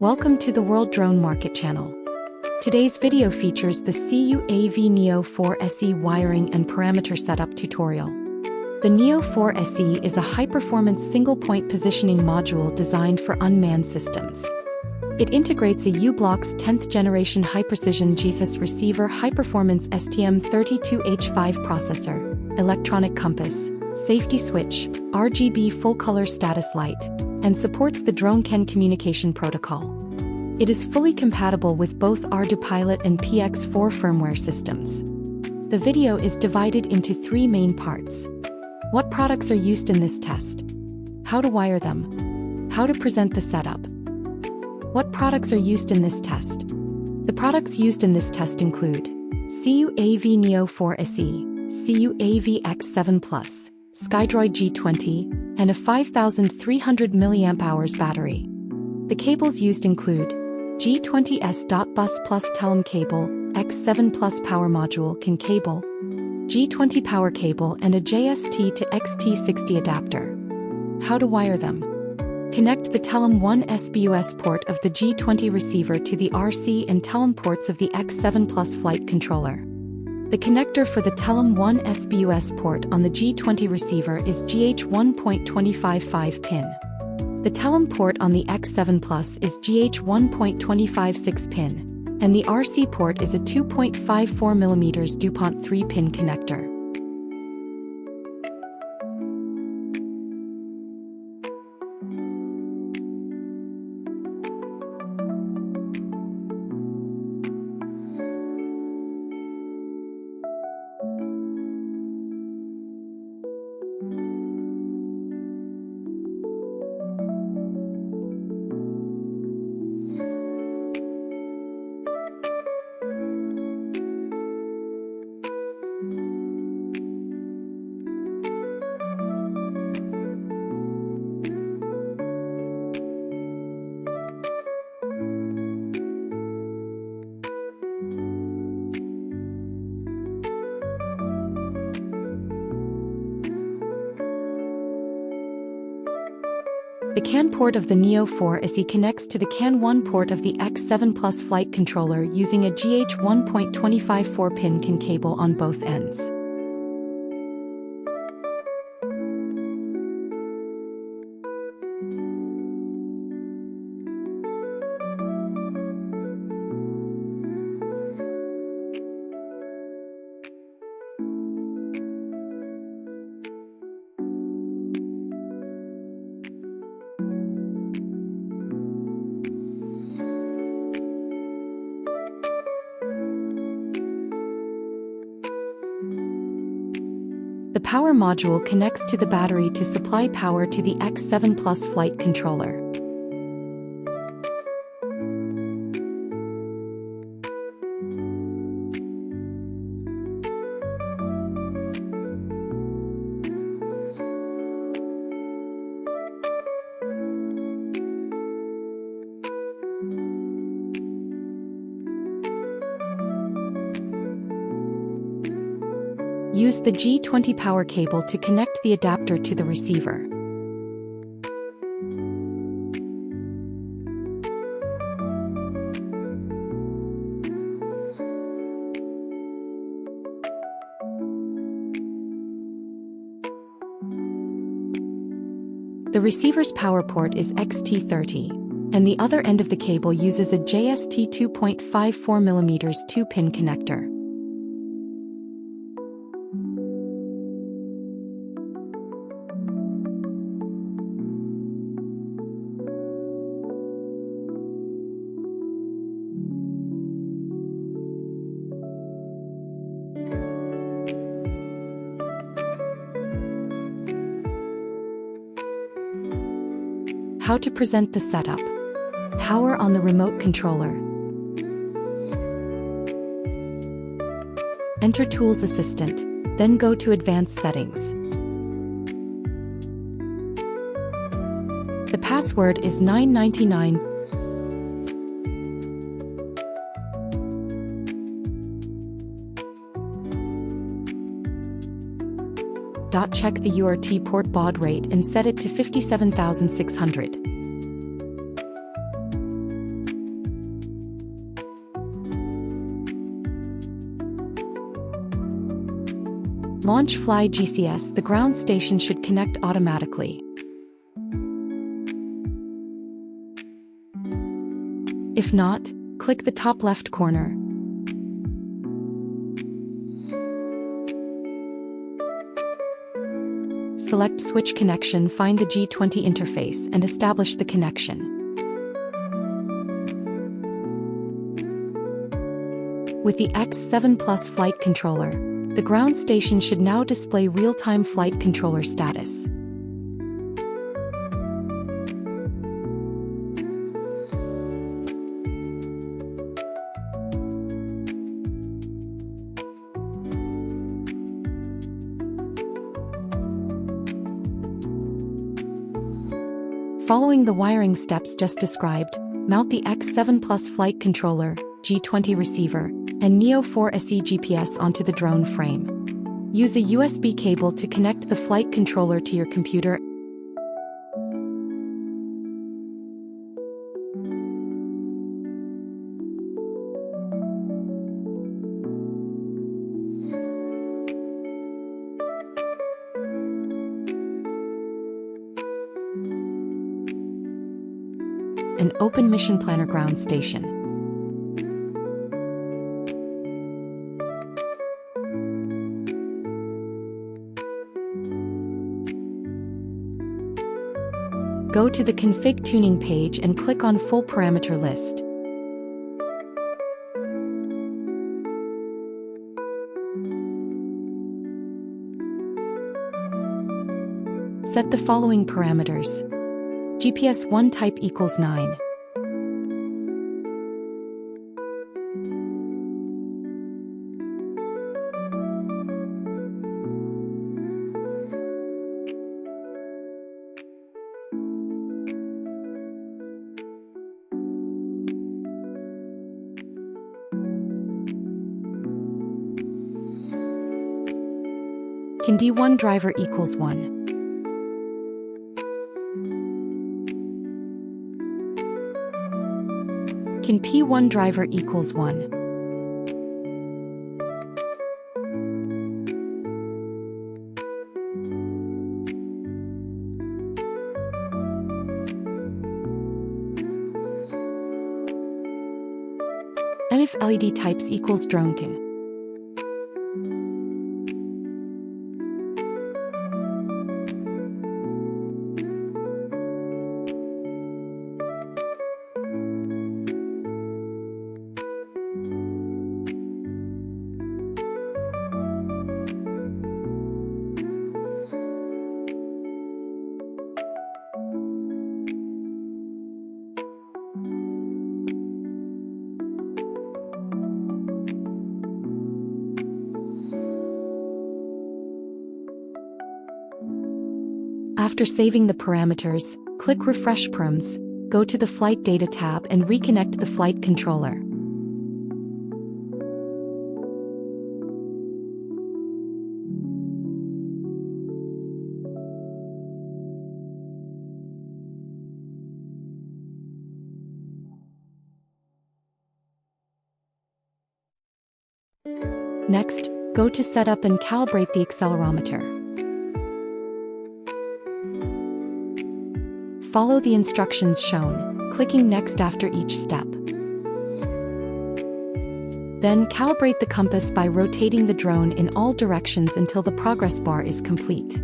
Welcome to the World Drone Market channel. Today's video features the CUAV NEO 4 SE wiring and parameter setup tutorial. The NEO 4 SE is a high-performance single-point positioning module designed for unmanned systems. It integrates a u-blox 10th generation high-precision GNSS receiver, high-performance STM32H5 processor, electronic compass, safety switch, RGB full-color status light, and supports the DroneCAN communication protocol. It is fully compatible with both ArduPilot and PX4 firmware systems. The video is divided into three main parts. What products are used in this test? How to wire them? How to present the setup? What products are used in this test? The products used in this test include CUAV NEO 4 SE, CUAV X7 Plus, SkyDroid G20, and a 5300 mAh battery. The cables used include G20S.bus plus Telem cable, X7 Plus power module CAN cable, G20 power cable, and a JST to XT60 adapter. How to wire them? Connect the Telem 1 SBUS port of the G20 receiver to the RC and Telem ports of the X7 Plus flight controller. The connector for the Telem 1 SBUS port on the G20 receiver is GH1.255 pin. The Telem port on the X7 Plus is GH1.256 pin, and the RC port is a 2.54mm DuPont 3-pin connector. The CAN port of the NEO 4 SE connects to the CAN 1 port of the X7 Plus flight controller using a GH1.254 pin CAN cable on both ends. The power module connects to the battery to supply power to the X7 Plus flight controller. Use the G20 power cable to connect the adapter to the receiver. The receiver's power port is XT30, and the other end of the cable uses a JST 2.54mm 2-pin connector. How to present the setup. Power on the remote controller. Enter Tools Assistant, then go to Advanced Settings. The password is 999. Check the URT port baud rate and set it to 57,600. Launch Fly GCS. The ground station should connect automatically. If not, click the top left corner. Select Switch Connection, find the G20 interface and establish the connection. With the X7 Plus flight controller, the ground station should now display real-time flight controller status. Following the wiring steps just described, mount the X7 Plus flight controller, G20 receiver, and Neo 4 SE GPS onto the drone frame. Use a USB cable to connect the flight controller to your computer. And open Mission Planner ground station. Go to the Config Tuning page and click on Full Parameter List. Set the following parameters. GPS 1 type equals 9. Can D1 driver equals 1. Can P1 driver equals 1. And if LED types equals DroneCAN. After saving the parameters, click Refresh Params, go to the Flight Data tab and reconnect the flight controller. Next, go to Setup and calibrate the accelerometer. Follow the instructions shown, clicking Next after each step. Then calibrate the compass by rotating the drone in all directions until the progress bar is complete.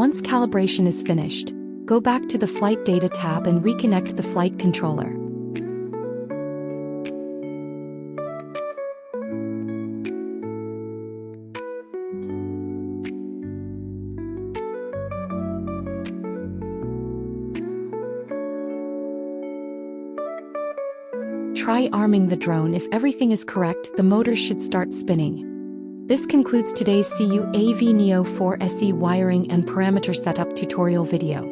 Once calibration is finished, go back to the Flight Data tab and reconnect the flight controller. Try arming the drone. If everything is correct, the motor should start spinning. This concludes today's CUAV NEO 4 SE wiring and parameter setup tutorial video.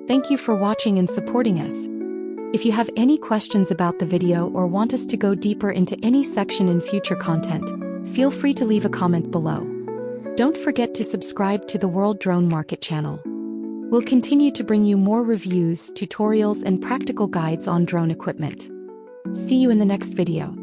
Thank you for watching and supporting us. If you have any questions about the video or want us to go deeper into any section in future content, feel free to leave a comment below. Don't forget to subscribe to the World Drone Market channel. We'll continue to bring you more reviews, tutorials, and practical guides on drone equipment. See you in the next video.